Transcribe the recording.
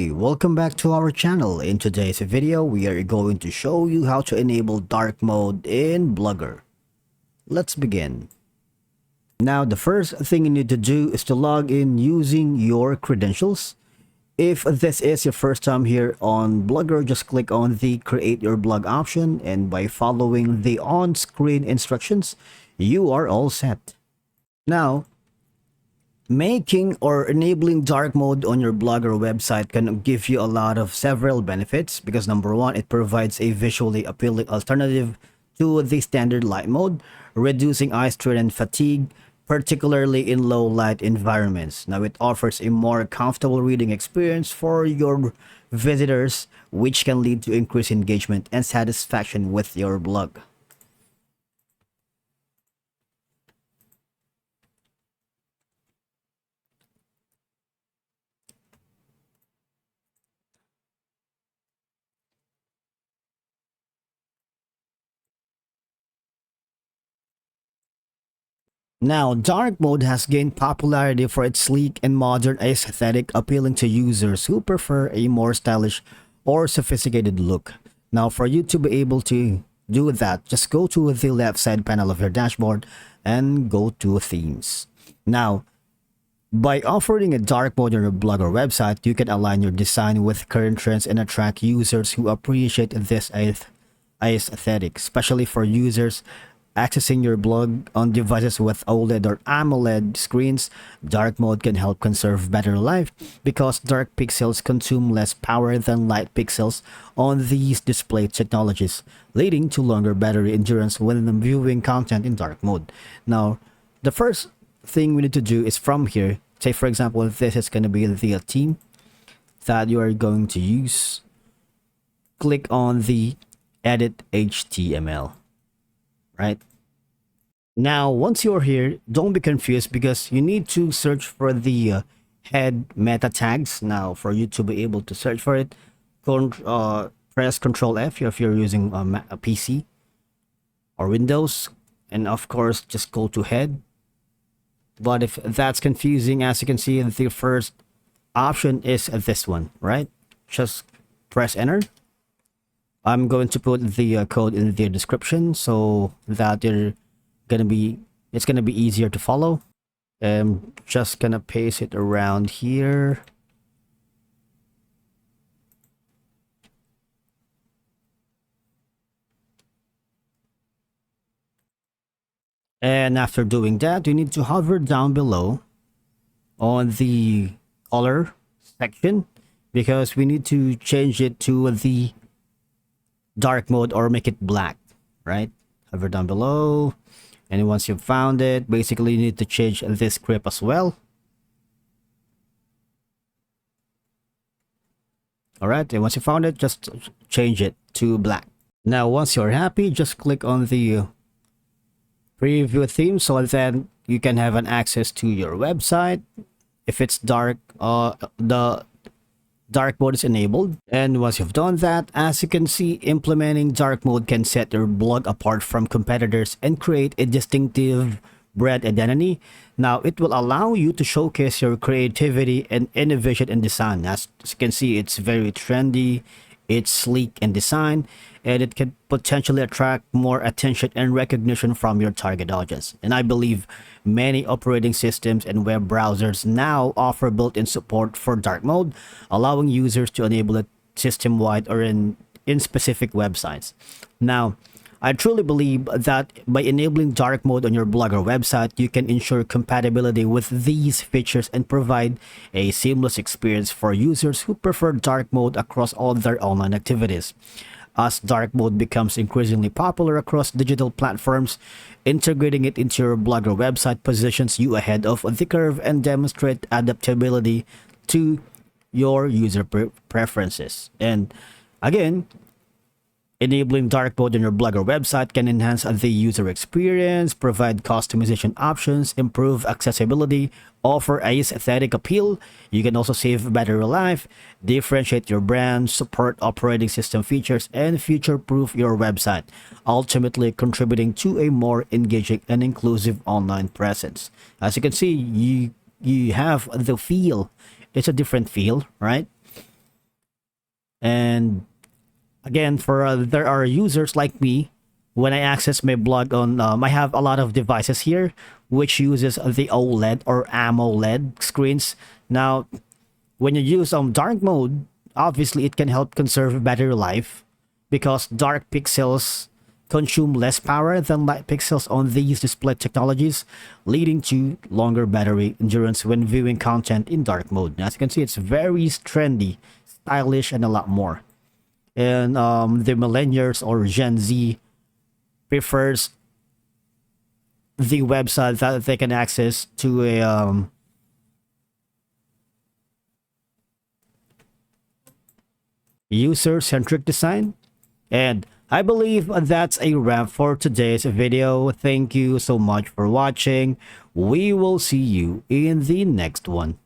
Hey, welcome back to our channel. In today's video, we are going to show you how to enable dark mode in Blogger. Let's begin. Now, the first thing you need to do is to log in using your credentials. If this is your first time here on Blogger, just click on the Create Your Blog option, and by following the on-screen instructions, you are all set. Now, making or enabling dark mode on your blog or website can give you a lot of several benefits because number one, it provides a visually appealing alternative to the standard light mode, reducing eye strain and fatigue, particularly in low light environments. Now it offers a more comfortable reading experience for your visitors, which can lead to increased engagement and satisfaction with your blog. Now, dark mode has gained popularity for its sleek and modern aesthetic, appealing to users who prefer a more stylish or sophisticated look. Now, for you to be able to do that, just go to the left side panel of your dashboard and go to themes. Now, by offering a dark mode on your blog or website, you can align your design with current trends and attract users who appreciate this aesthetic, especially for users accessing your blog on devices with OLED or AMOLED screens. Dark mode can help conserve battery life because dark pixels consume less power than light pixels on these display technologies, leading to longer battery endurance when viewing content in dark mode. Now, the first thing we need to do is from here, say for example, this is going to be the theme that you are going to use. Click on the Edit HTML. Right now, once you're here, don't be confused because you need to search for the head meta tags. Now, for you to be able to search for it, press Ctrl F if you're using a PC or Windows, and of course just go to head. But if that's confusing, as you can see, the first option is this one, right? Just press enter. I'm going to put the code in the description so that it's gonna be easier to follow. Just gonna paste it around here. And after doing that, you need to hover down below on the color section because we need to change it to the dark mode or make it black, right? Hover down below, and once you've found it, basically you need to change this script as well. All right, and once you found it, just change it to black. Now, once you're happy, just click on the preview theme so then you can have an access to your website. If it's dark, the dark mode is enabled, and once you've done that, as you can see, implementing dark mode can set your blog apart from competitors and create a distinctive brand identity. Now, it will allow you to showcase your creativity and innovation in design. As you can see, it's very trendy, it's sleek in design, and it can potentially attract more attention and recognition from your target audience. And I believe many operating systems and web browsers now offer built-in support for dark mode, allowing users to enable it system-wide or in specific websites. Now, I truly believe that by enabling dark mode on your blog or website, you can ensure compatibility with these features and provide a seamless experience for users who prefer dark mode across all their online activities. As dark mode becomes increasingly popular across digital platforms, integrating it into your blog or website positions you ahead of the curve and demonstrate adaptability to your user preferences. And again, enabling dark mode on your blog or website can enhance the user experience, provide customization options, improve accessibility, offer aesthetic appeal. You can also save battery life, differentiate your brand, support operating system features, and future-proof your website, ultimately contributing to a more engaging and inclusive online presence. As you can see, you have the feel. It's a different feel, right? And again, for there are users like me, when I access my blog on I have a lot of devices here which uses the OLED or AMOLED screens. Now when you use dark mode, obviously it can help conserve battery life because dark pixels consume less power than light pixels on these display technologies, leading to longer battery endurance when viewing content in dark mode. As you can see, it's very trendy, stylish, and a lot more. And the millennials or Gen Z prefers the website that they can access to a user-centric design. And I believe that's a wrap for today's video. Thank you so much for watching. We will see you in the next one.